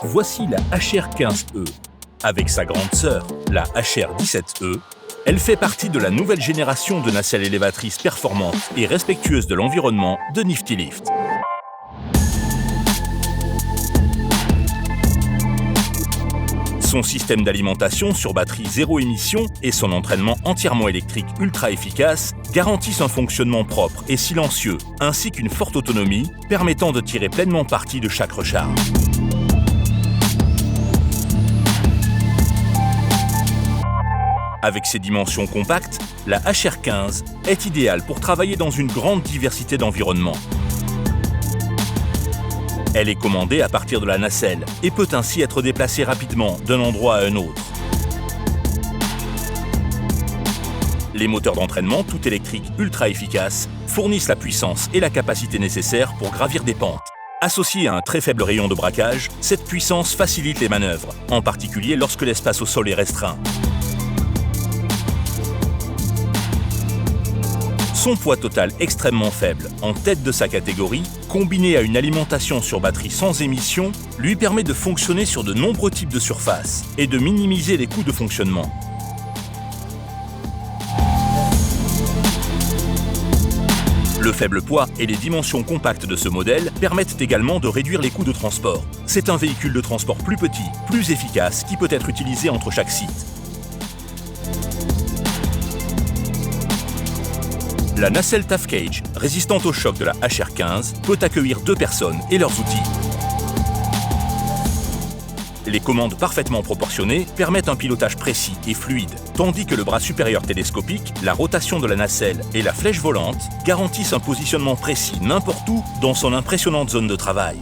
Voici la HR15E. Avec sa grande sœur, la HR17E, elle fait partie de la nouvelle génération de nacelles élévatrices performantes et respectueuses de l'environnement de Nifty-Lift. Son système d'alimentation sur batterie zéro émission et son entraînement entièrement électrique ultra efficace garantissent un fonctionnement propre et silencieux, ainsi qu'une forte autonomie permettant de tirer pleinement parti de chaque recharge. Avec ses dimensions compactes, la HR15 est idéale pour travailler dans une grande diversité d'environnements. Elle est commandée à partir de la nacelle et peut ainsi être déplacée rapidement d'un endroit à un autre. Les moteurs d'entraînement tout électriques ultra efficaces fournissent la puissance et la capacité nécessaires pour gravir des pentes. Associée à un très faible rayon de braquage, cette puissance facilite les manœuvres, en particulier lorsque l'espace au sol est restreint. Son poids total extrêmement faible, en tête de sa catégorie, combiné à une alimentation sur batterie sans émission, lui permet de fonctionner sur de nombreux types de surfaces et de minimiser les coûts de fonctionnement. Le faible poids et les dimensions compactes de ce modèle permettent également de réduire les coûts de transport. C'est un véhicule de transport plus petit, plus efficace, qui peut être utilisé entre chaque site. La nacelle Tough Cage, résistante au choc de la HR15, peut accueillir 2 personnes et leurs outils. Les commandes parfaitement proportionnées permettent un pilotage précis et fluide, tandis que le bras supérieur télescopique, la rotation de la nacelle et la flèche volante garantissent un positionnement précis n'importe où dans son impressionnante zone de travail.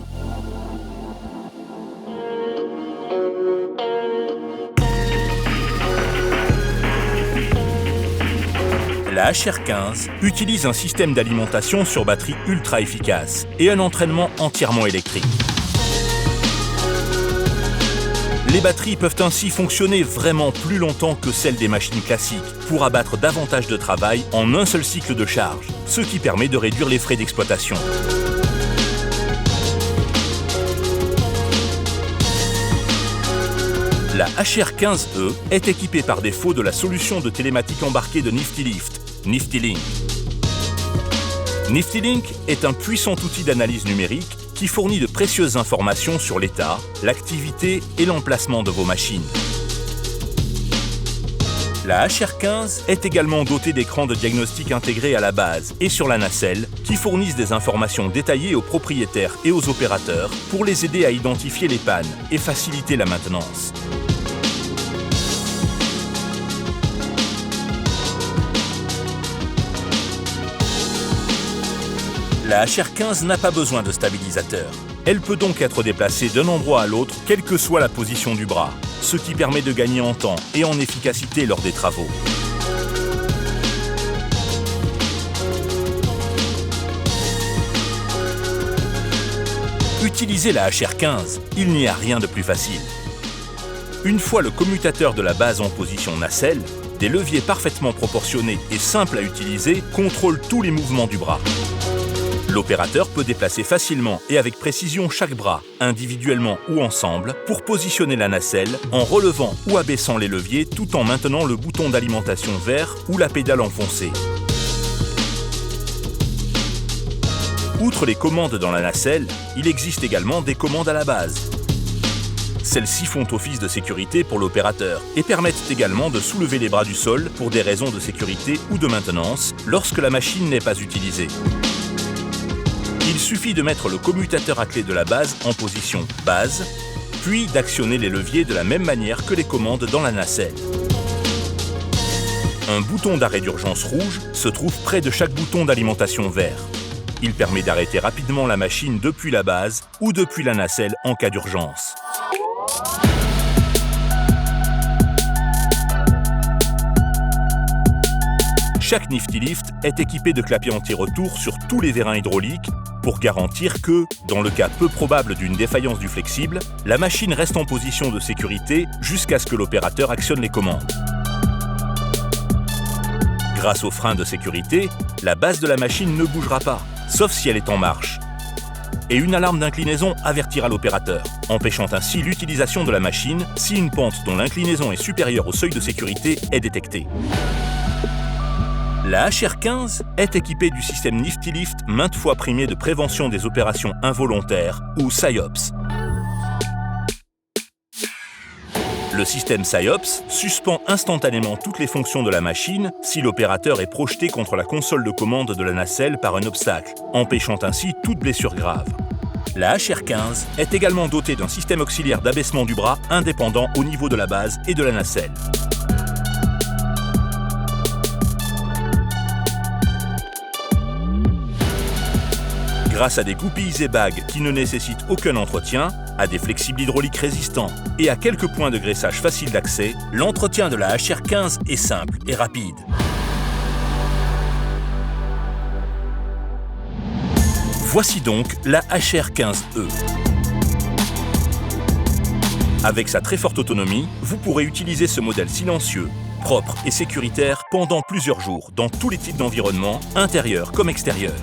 La HR15 utilise un système d'alimentation sur batterie ultra efficace et un entraînement entièrement électrique. Les batteries peuvent ainsi fonctionner vraiment plus longtemps que celles des machines classiques pour abattre davantage de travail en un seul cycle de charge, ce qui permet de réduire les frais d'exploitation. La HR15E est équipée par défaut de la solution de télématique embarquée de Nifty-Lift, Nifty-Link. Nifty-Link est un puissant outil d'analyse numérique qui fournit de précieuses informations sur l'état, l'activité et l'emplacement de vos machines. La HR15 est également dotée d'écrans de diagnostic intégrés à la base et sur la nacelle qui fournissent des informations détaillées aux propriétaires et aux opérateurs pour les aider à identifier les pannes et faciliter la maintenance. La HR15 n'a pas besoin de stabilisateur. Elle peut donc être déplacée d'un endroit à l'autre, quelle que soit la position du bras, ce qui permet de gagner en temps et en efficacité lors des travaux. Utiliser la HR15, il n'y a rien de plus facile. Une fois le commutateur de la base en position nacelle, des leviers parfaitement proportionnés et simples à utiliser contrôlent tous les mouvements du bras. L'opérateur peut déplacer facilement et avec précision chaque bras, individuellement ou ensemble, pour positionner la nacelle en relevant ou abaissant les leviers tout en maintenant le bouton d'alimentation vert ou la pédale enfoncée. Outre les commandes dans la nacelle, il existe également des commandes à la base. Celles-ci font office de sécurité pour l'opérateur et permettent également de soulever les bras du sol pour des raisons de sécurité ou de maintenance lorsque la machine n'est pas utilisée. Il suffit de mettre le commutateur à clé de la base en position base, puis d'actionner les leviers de la même manière que les commandes dans la nacelle. Un bouton d'arrêt d'urgence rouge se trouve près de chaque bouton d'alimentation vert. Il permet d'arrêter rapidement la machine depuis la base ou depuis la nacelle en cas d'urgence. Chaque Nifty-Lift est équipé de clapiers anti-retour sur tous les vérins hydrauliques pour garantir que, dans le cas peu probable d'une défaillance du flexible, la machine reste en position de sécurité jusqu'à ce que l'opérateur actionne les commandes. Grâce aux freins de sécurité, la base de la machine ne bougera pas, sauf si elle est en marche. et une alarme d'inclinaison avertira l'opérateur, empêchant ainsi l'utilisation de la machine si une pente dont l'inclinaison est supérieure au seuil de sécurité est détectée. La HR15 est équipée du système Nifty Lift maintes fois primé de prévention des opérations involontaires ou SIOPS. Le système SIOPS suspend instantanément toutes les fonctions de la machine si l'opérateur est projeté contre la console de commande de la nacelle par un obstacle, empêchant ainsi toute blessure grave. La HR15 est également dotée d'un système auxiliaire d'abaissement du bras indépendant au niveau de la base et de la nacelle. Grâce à des goupilles et bagues qui ne nécessitent aucun entretien, à des flexibles hydrauliques résistants et à quelques points de graissage faciles d'accès, l'entretien de la HR15 est simple et rapide. Voici donc la HR15E. Avec sa très forte autonomie, vous pourrez utiliser ce modèle silencieux, propre et sécuritaire pendant plusieurs jours dans tous les types d'environnements, intérieurs comme extérieurs.